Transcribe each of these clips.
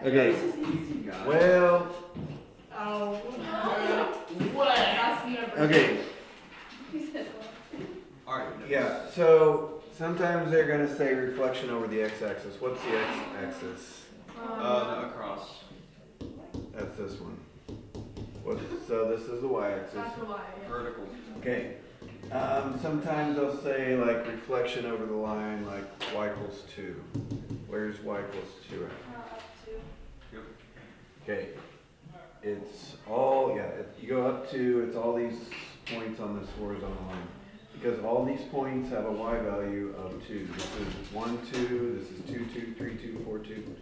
Okay. This is easy, guys. Well. Oh. What? That's never. Okay. Alright. Yeah. So sometimes they're gonna say reflection over the x-axis. What's the x-axis? The across. That's this one. So this is the y-axis. That's a lie. Yeah. Vertical. Okay. Sometimes they'll say like reflection over the line, like y equals 2. Where's y equals 2 at? Up to. Yep. Okay. It's all, yeah, you go up to, it's all these points on this horizontal line. Because all these points have a y value of 2. This is 1, 2, this is 2, 2, 3, 2, 4, 2.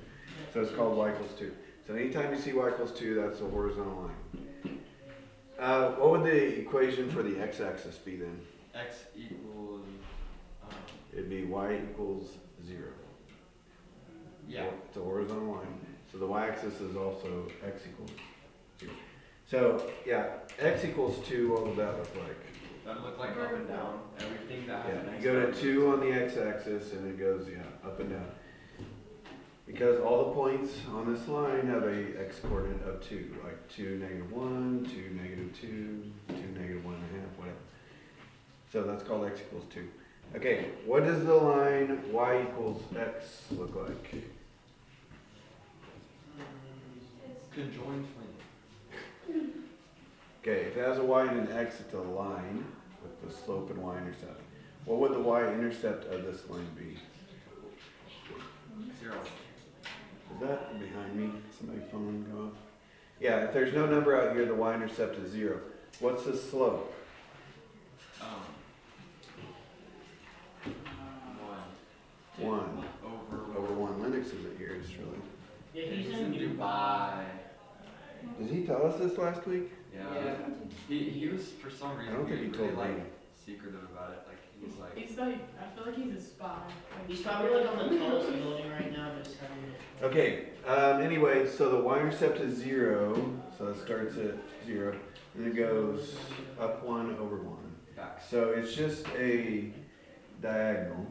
So it's called y equals 2. So anytime you see y equals 2, that's a horizontal line. What would the equation for the x-axis be then? X equals. It'd be y equals 0. Yeah. It's a horizontal line. So the y-axis is also x equals 0. So yeah, x equals 2, what would that look like? That look like up and down. Everything that has an Yeah, X. you go to 2 on the x-axis and it goes, yeah, up and down. Because all the points on this line have a x-coordinate of 2, like 2, negative 1, 2, negative 2, 2, negative 1.5, whatever. So that's called x equals 2. Okay, what does the line y equals x look like? Conjoined plane. Okay, if it has a y and an x, it's a line with the slope and y-intercept. What would the y-intercept of this line be? 0. Is that behind me? Somebody's phone go off? Yeah, if there's no number out here, the y-intercept is 0. What's the slope? 1 over 1. Linux isn't here, it's really. Yeah, He's in Dubai. Did he tell us this last week? Yeah. He was for some reason I don't think he really told me. like secretive about it. Like he's like. He's like, I feel like he's a spy. Like, He's probably like on the tallest building right now, just having it. Okay, anyway, so the y-intercept is 0, so it starts at 0, and it goes up 1 over 1. Back. So it's just a diagonal,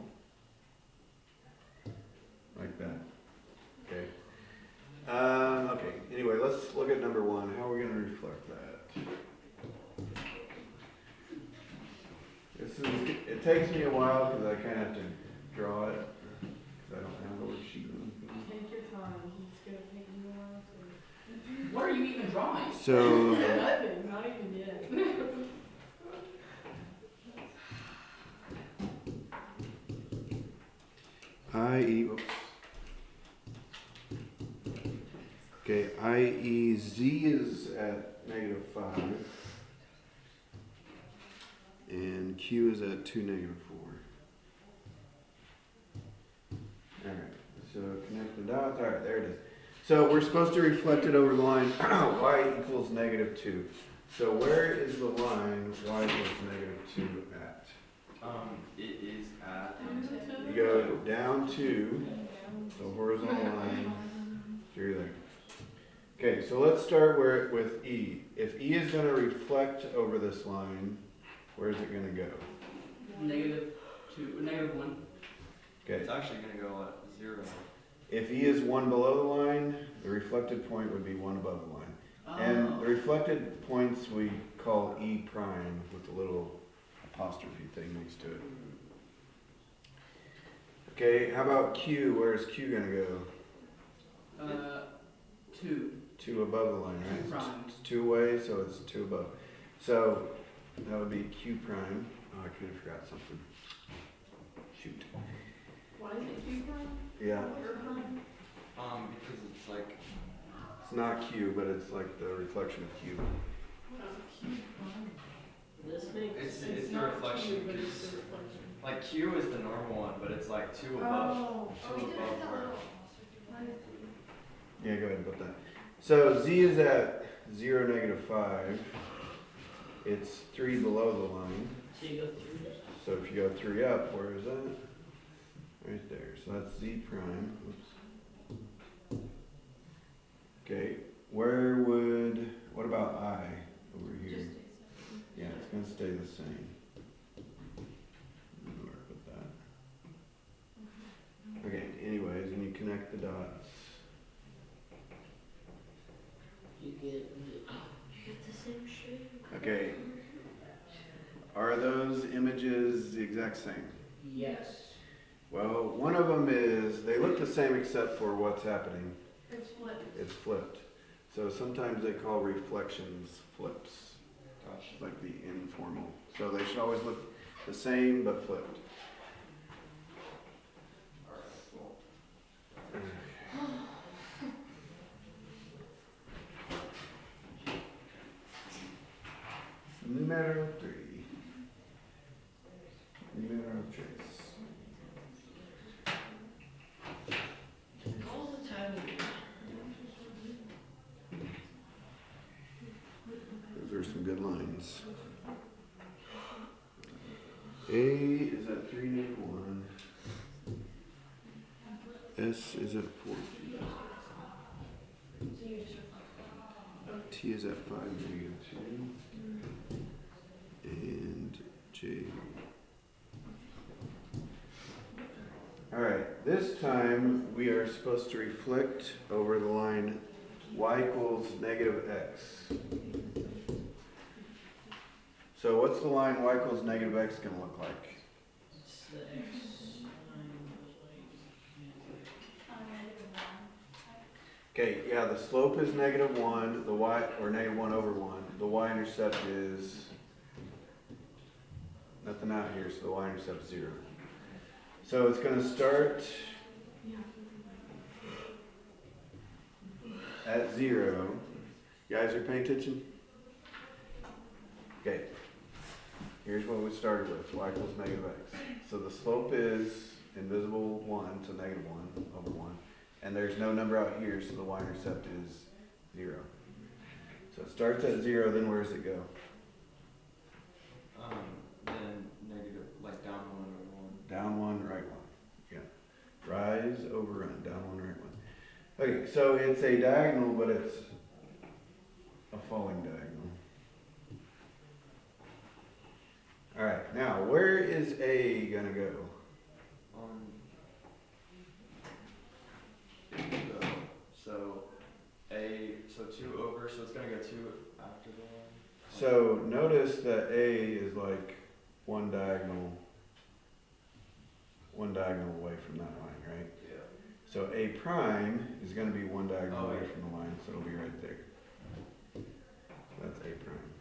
like that. Okay. Okay, anyway, let's look at number 1. How are we going to reflect that? It takes me a while because I kind of have to draw it, because I don't have a worksheet. Take your time. It's gonna take you a while to. What are you even drawing? So, Nothing. Not even yet. oops. Okay, i.e. z is at negative 5, and q is at 2, negative 4. Alright, so connect the dots. Alright, there it is. So we're supposed to reflect it over the line y equals negative 2. So where is the line y equals negative 2 at? It is at. You go down 2, so horizontal line through there. Okay, so let's start with E. If E is going to reflect over this line, where is it going to go? -2, -1. Okay, It's actually gonna go at 0. if E is 1 below the line, the reflected point would be 1 above the line. And the reflected points we call E prime with a little apostrophe thing next to it. Okay, how about Q? Where's Q going to go? 2. 2 above the line, right? Two prime. It's 2 away, so it's 2 above. So that would be Q prime. Oh, I could have forgot something. Shoot. Why is it Q prime? Yeah, Or prime? Because it's like. it's not Q, but it's like the reflection of Q. Q prime. This makes It's the not reflection. Q, but it's 'cause, the reflection. like Q is the normal one, but it's like 2 above. Oh. Two above where. Yeah, go ahead and put that. So Z is at 0, negative 5. It's 3 below the line. So you go through this. So if you go 3 up, where is that? Right there. So that's Z prime. Oops. Okay. What about I over here? Yeah, it's going to stay the same. Where to put that? Okay, anyways, when you connect the dots, images the exact same? Yes. Well, one of them is, they look the same except for what's happening. It's flipped. It's flipped. So sometimes they call reflections flips, Gosh. like the informal. So they should always look the same but flipped. Alright, cool. Numero 3. Numero 3. All the time. Those are some good lines. A is at 3 negative 1. S is at 4. T is at 5 negative 2. And J. Alright, this time we are supposed to reflect over the line y equals negative x. So what's the line y equals negative x going to look like? It's the X line, Okay, yeah, the slope is negative 1, the y, or negative 1 over 1. The y-intercept is nothing out here, so the y-intercept is 0. So it's going to start at 0. You guys are paying attention? Okay, here's what we started with, y equals negative x. So the slope is invisible 1, so negative 1 over 1. And there's no number out here, so the y-intercept is 0. So it starts at 0, then where does it go? Then negative, like down 1 over 1. Down 1, right 1. Yeah. Rise, overrun, down 1, right 1. Okay, so it's a diagonal, but it's a falling diagonal. Alright, now where is A gonna go? So so 2 over, so it's gonna go 2 after the 1. So notice that A is like one diagonal away from that line, right? Yeah. So A prime is going to be one diagonal Oh, away yeah. from the line, so it'll be right there. That's A prime.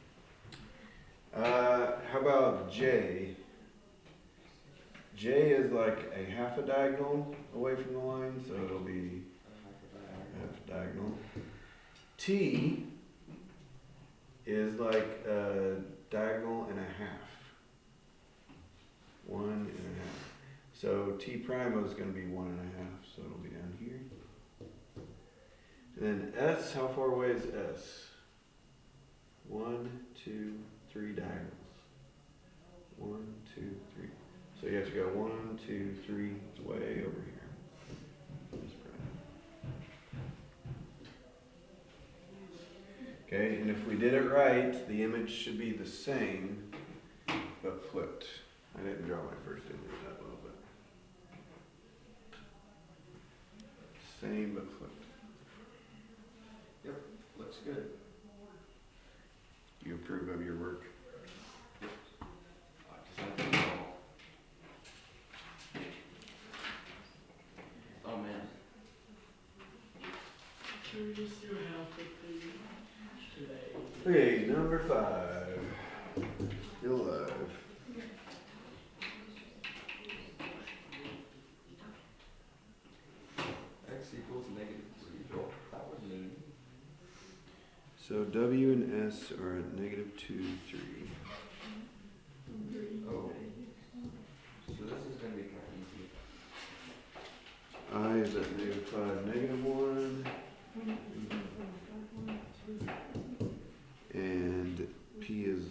How about J? J is like a half a diagonal away from the line, so it'll be half a diagonal. T is like a diagonal and a half. 1 and a half. So T prime is going to be 1 and a half, so it'll be down here. And then S, how far away is S? 1, 2, 3 diagonals. 1, 2, 3. So you have to go 1, 2, 3, it's way over here. S prime. Okay, and if we did it right, the image should be the same, but flipped. I didn't draw my first image that well, but same but flipped. Looks good. You approve of your work? Oh man. Should we just do how quickly today? Okay, number 5. Still alive. X equals negative 3. That would mean. So W and S are at negative 2, 3. Oh. So this is gonna be kind of easy. I is at negative 5, negative 1. And P is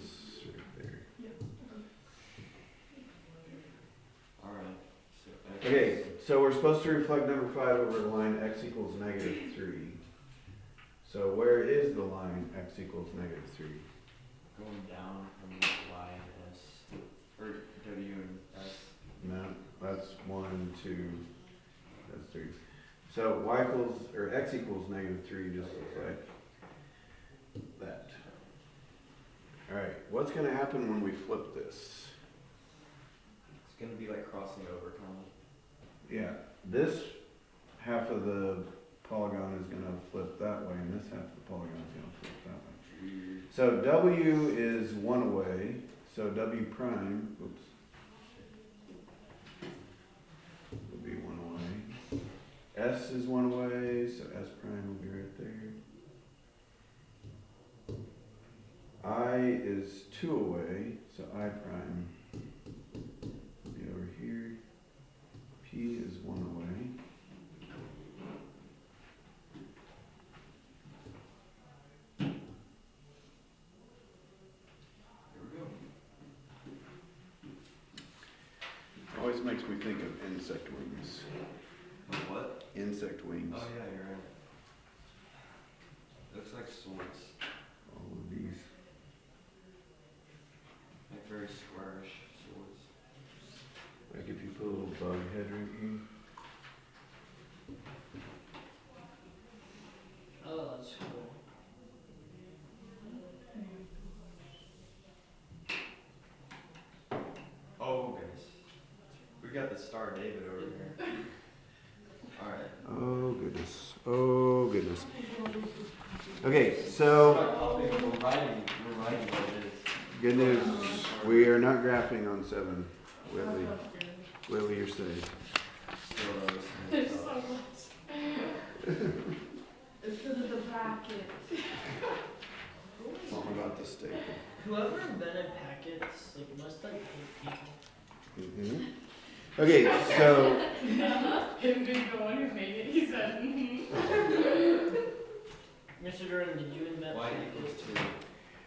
right there. Alright. So X. Okay, so we're supposed to reflect number 5 over the line x equals negative 3. So where is the line x equals negative 3? Going down from Y and S. Or W and S. No, that's 1, 2, that's 3. So y equals, or x equals negative 3 just looks like that. Alright, what's going to happen when we flip this? gonna be like crossing over kind of. Yeah, this half of the polygon is gonna flip that way, and this half of the polygon is gonna flip that way. So W is one away, so W prime, oops, will be one away. S is one away, so S prime will be right there. I is two away, so I prime will be over here. P is one away. Here we go. Always makes me think of insect wings. What? Insect wings. Oh yeah, you're right. Looks like swords. All of these. Like very squarish swords. Like if you put a little bug head right here. Oh, that's cool. Oh goodness. We got the Star of David over here. Alright. Oh goodness. Oh goodness. Okay, so We're writing what it is. good news. We are not graphing on 7. Whitley. Whitley, you're safe. Still those. There's so much. It's because of the bracket. Something about the staple. Whoever invented packets, like, must like hate people. Okay, so Him being the one who made it, he said, Mr. Jordan, did you invent Y packets? equals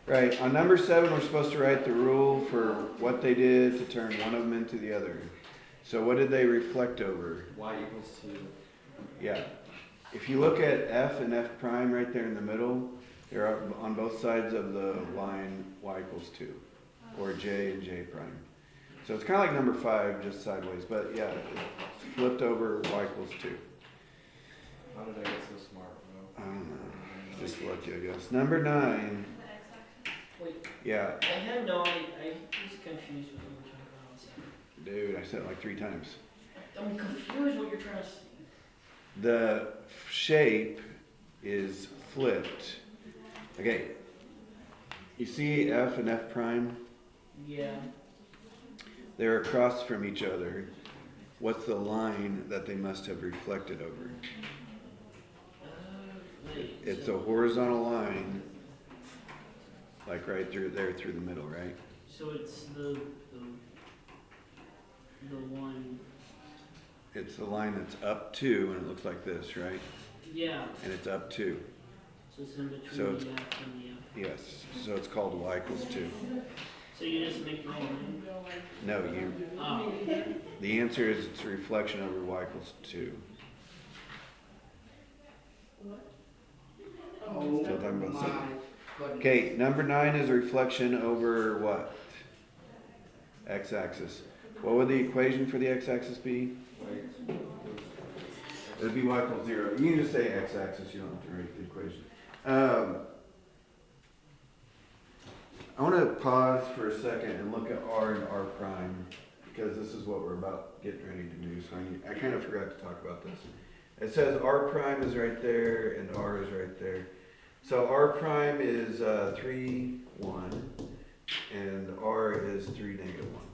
2. right, on number 7 we're supposed to write the rule for what they did to turn one of them into the other. So what did they reflect over? Y equals 2. Yeah. If you look at F and F prime right there in the middle, they're on both sides of the line y equals 2, or J and J prime. So it's kind of like number 5, just sideways, but yeah, it's flipped over y equals 2. How did I get so smart, bro? I don't know, just lucky I guess. Number 9, Wait, yeah, I had no idea. I was confused with what you were talking about. So. dude, I said it like 3 times. I'm confused what you're trying to say. The shape is flipped. Okay, you see F and F prime? Yeah. They're across from each other. What's the line that they must have reflected over? It's a horizontal line, like right through there, through the middle, right? So it's the one. It's the line that's up 2, and it looks like this, right? Yeah. And it's up 2. So it's in between So it's- the F and the F. Yes, so it's called y equals 2. So you just make the line. No, you. Oh. The answer is it's a reflection over y equals 2. oh, Still talking about 7. Goodness. Okay, number 9 is a reflection over what? X-axis. What would the equation for the x-axis be? Wait. It would be y equals 0. You can just say x-axis, you don't have to write the equation. I want to pause for a second and look at r and r prime, because this is what we're about getting ready to do. So I kind of forgot to talk about this. It says r prime is right there and r is right there. So r prime is 3, 1, and r is 3, -1.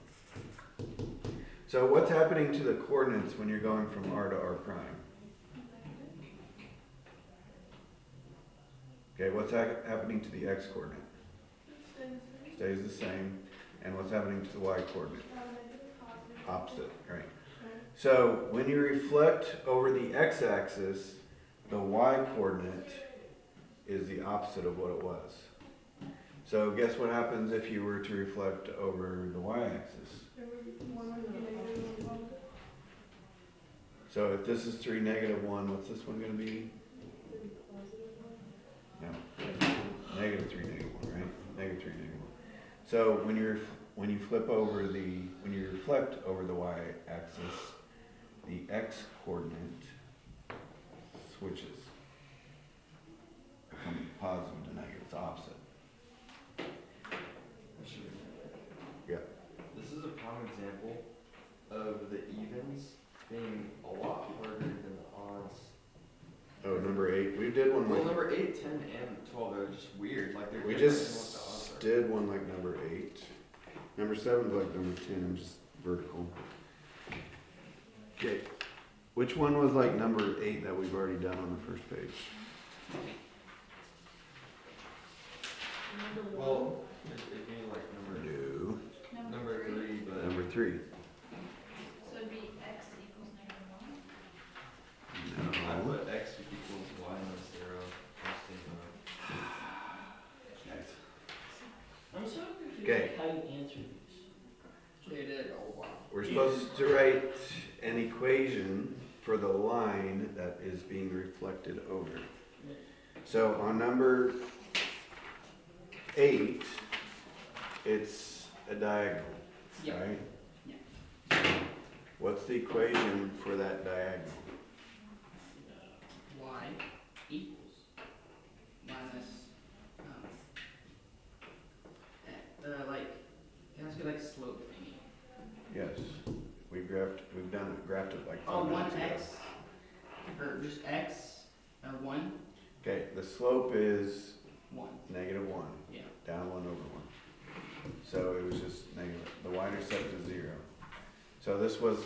So what's happening to the coordinates when you're going from r to r prime? Okay, what's happening to the x coordinate? Stays the same. And what's happening to the y coordinate? Opposite, right? So when you reflect over the x-axis, the y coordinate is the opposite of what it was. So guess what happens if you were to reflect over the y-axis? So if this is 3, -1, what's this one going to be? No, -3, -1, right? -3, -1. So when you flip over when you reflect over the y-axis, the x coordinate switches from positive to negative. It's opposite. Yeah. This is a prime example of the evens being a lot harder than the odds. Oh, number 8. We did one Well, like number 8, 10, and 12, they're just weird. Like they're we different than what the odds just are. did one like number 8. Number 7's like number 10, just vertical. Okay. Which one was like number 8 that we've already done on the first page? Number Well, one. it'd be like No. number 3, but Number 3. So it'd be x equals -1? I No. put x equals y minus 0. I'm so confused Okay. how you answer these. We're supposed to write an equation for the line that is being reflected over. So on number 8, it's a diagonal, Yeah. right? Yeah. What's the equation for that diagonal? Y equals minus, like, it has to be like slope thingy. Yes, we've done it, graphed it like 5 Oh, minutes one ago. x, or just x, 1, Okay, the slope is 1, -1, yeah. down 1 over 1. So it was just negative. The y intercept is 0. So this was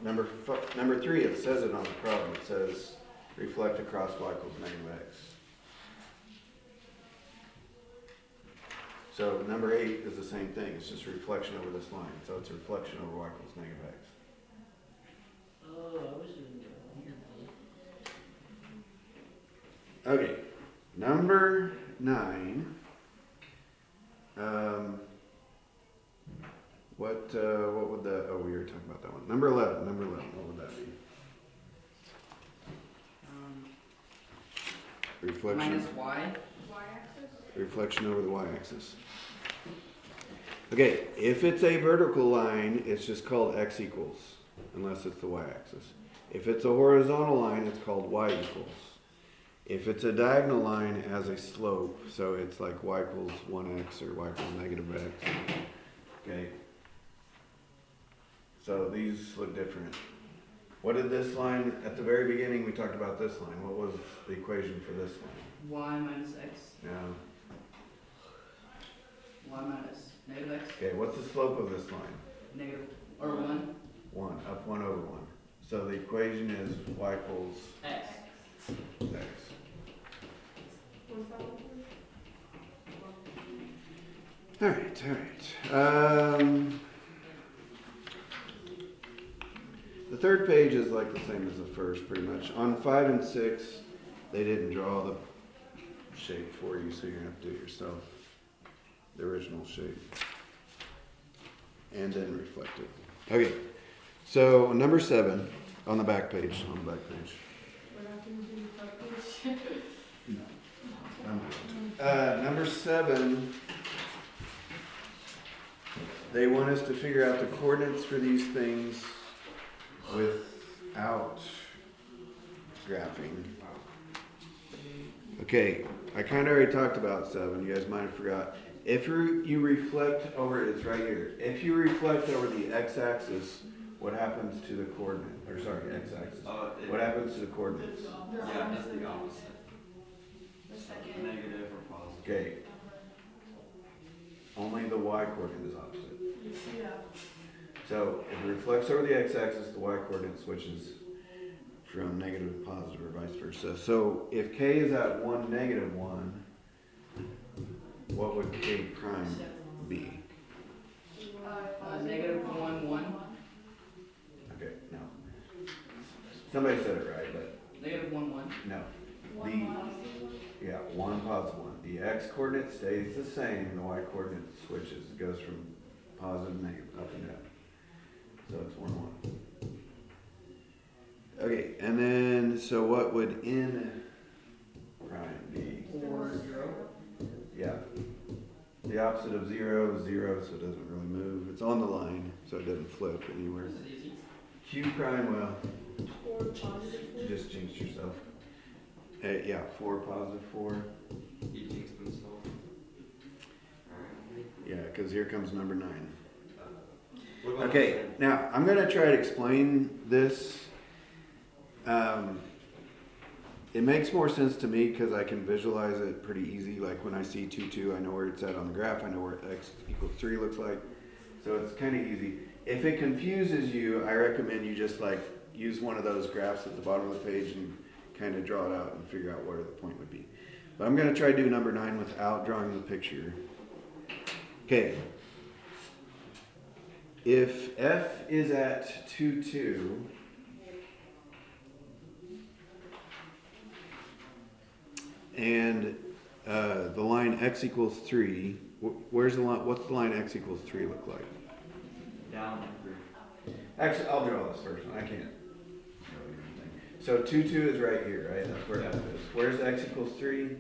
number 3. It says it on the problem. It says reflect across y equals -x. So number 8 is the same thing. It's just reflection over this line. So it's a reflection over y equals -x. Oh, I was doing it wrong. Okay, number 9. What would that? Oh, we were talking about that one. Number 11. What would that be? Reflection. Minus y, Y-axis? Reflection over the y-axis. Okay, if it's a vertical line, it's just called x equals, unless it's the y-axis. If it's a horizontal line, it's called y equals. If it's a diagonal line, it has a slope, so it's like y equals 1x or y equals -x. Okay. So these look different. What did this line, at the very beginning we talked about this line. What was the equation for this line? y minus x, Yeah. y minus -x, Okay, what's the slope of this line? negative, or 1, 1, up 1 over 1. So the equation is y equals x. x. What's that one? Alright. The third page is like the same as the first, pretty much. On 5 and 6, they didn't draw the shape for you, so you're going to have to do it yourself. The original shape. And then reflect it. Okay, so number 7, on the back page. We're not gonna do the front page. Number 7, they want us to figure out the coordinates for these things without graphing. Okay, I kind of already talked about 7. You guys might have forgot. If you reflect over, it's right here. If you reflect over the x-axis, what happens to the coordinate? Or sorry, x-axis. What happens to the coordinates? Yeah, it's the opposite. The second. Negative or positive. Okay, only the y-coordinate is opposite. Yeah. So if it reflects over the x-axis, the y-coordinate switches from negative to positive or vice versa. So if k is at 1, -1, what would k prime be? Negative 1, 1, Okay, no. Somebody said it right, but negative 1, 1, no. One The, positive one? yeah, 1 positive 1. The x-coordinate stays the same, the y-coordinate switches. It goes from positive, negative, up and down. So it's 1, 1. Okay, and then, so what would n prime be? 4, 0. Yeah. The opposite of 0 is 0, so it doesn't really move. It's on the line, so it doesn't flip anywhere. This is easy. Q prime, well, 4 positive you 4? just jinxed yourself. Yeah, 4 positive 4. He jinxed himself. Yeah, because here comes number 9. What about Okay, the- now I'm gonna try to explain this. It makes more sense to me because I can visualize it pretty easy. Like when I see 2, 2, I know where it's at on the graph. I know where x equals 3 looks like. So it's kind of easy. If it confuses you, I recommend you just like use one of those graphs at the bottom of the page and kind of draw it out and figure out where the point would be. But I'm gonna try to do number 9 without drawing the picture. Okay. If f is at 2, 2, and the line x equals 3, where's the line? What's the line x equals 3 look like? Down 3. Actually, I'll draw this first one. I can't. So 2, 2 is right here, right? That's where f is. Where's x equals 3?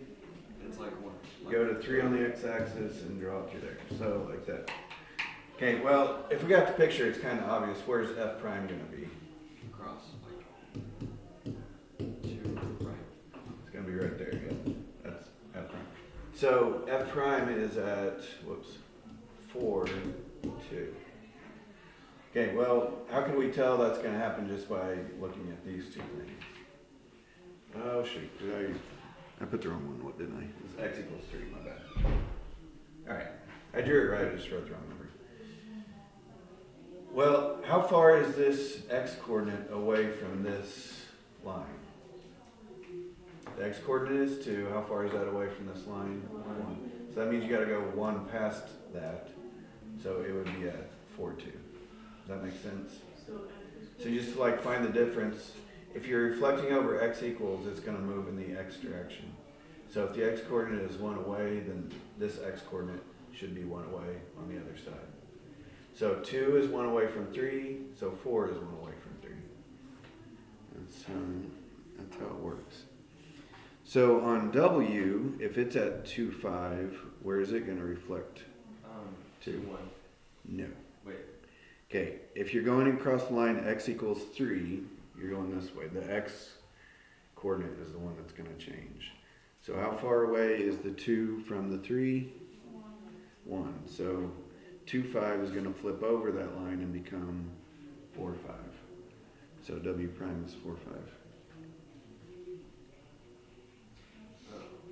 It's like 1. Go to 3 on the x-axis and draw it through there. So like that. Okay, well, if we got the picture, it's kind of obvious. Where's f prime going to be? Across, like 2 right. It's going to be right there. Yeah, that's f prime. So f prime is at, 4, 2. Okay, well, how can we tell that's going to happen just by looking at these two things? Oh, shoot. I put the wrong one. What didn't I? It was x equals 3. My bad. All right. I drew it right. I just wrote the wrong number. Well, how far is this x-coordinate away from this line? The x-coordinate is 2. How far is that away from this line? 1. So that means you got to go 1 past that. So it would be at 4, 2. Does that make sense? So you just like find the difference. If you're reflecting over x equals, it's going to move in the x direction. So if the x-coordinate is 1 away, then this x-coordinate should be 1 away on the other side. So 2 is 1 away from 3, so 4 is 1 away from 3. That's how it works. So on W, if it's at 2, 5, where is it going to reflect? 2, 1. No. Wait. Okay, if you're going across the line x equals 3, you're going this way. The x coordinate is the one that's going to change. So how far away is the 2 from the 3? 1. So 2, 5 is going to flip over that line and become 4, 5. So W prime is 4,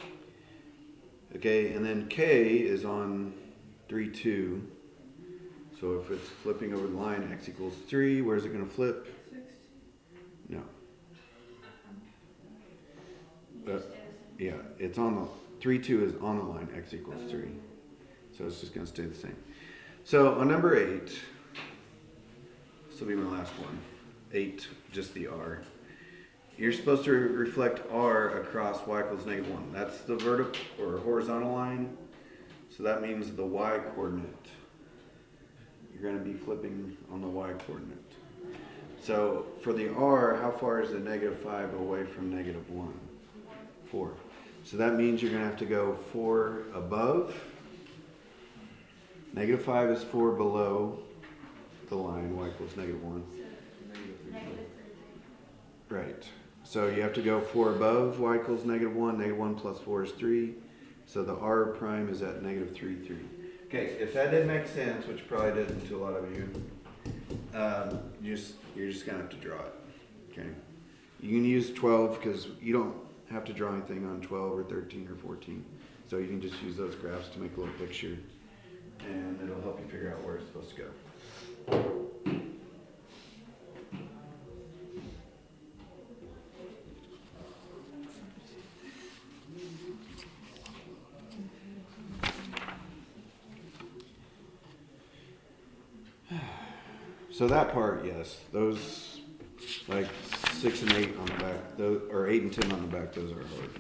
5. Okay, and then K is on 3, 2. So if it's flipping over the line, x equals 3, where's it going to flip? 6. No. Yeah, it's on the 3, 2 is on the line, x equals 3. So it's just going to stay the same. So on number 8, this will be my last one. 8, just the r. You're supposed to reflect r across y equals -1. That's the vertical or horizontal line. So that means the y coordinate. You're going to be flipping on the y coordinate. So for the r, how far is the -5 away from -1? 4. So that means you're going to have to go 4 above. -5 is 4 below the line, y equals -1. Right. So you have to go 4 above y equals -1. -1 plus 4 is 3. So the r prime is at -3, 3. Okay, if that didn't make sense, which probably didn't to a lot of you, you're just going to have to draw it. Okay. You can use 12 because you don't have to draw anything on 12 or 13 or 14. So you can just use those graphs to make a little picture. And it'll help you figure out where it's supposed to go. So that part, yes. Those, like 6 and 8 on the back, those, or 8 and 10 on the back, those are hard.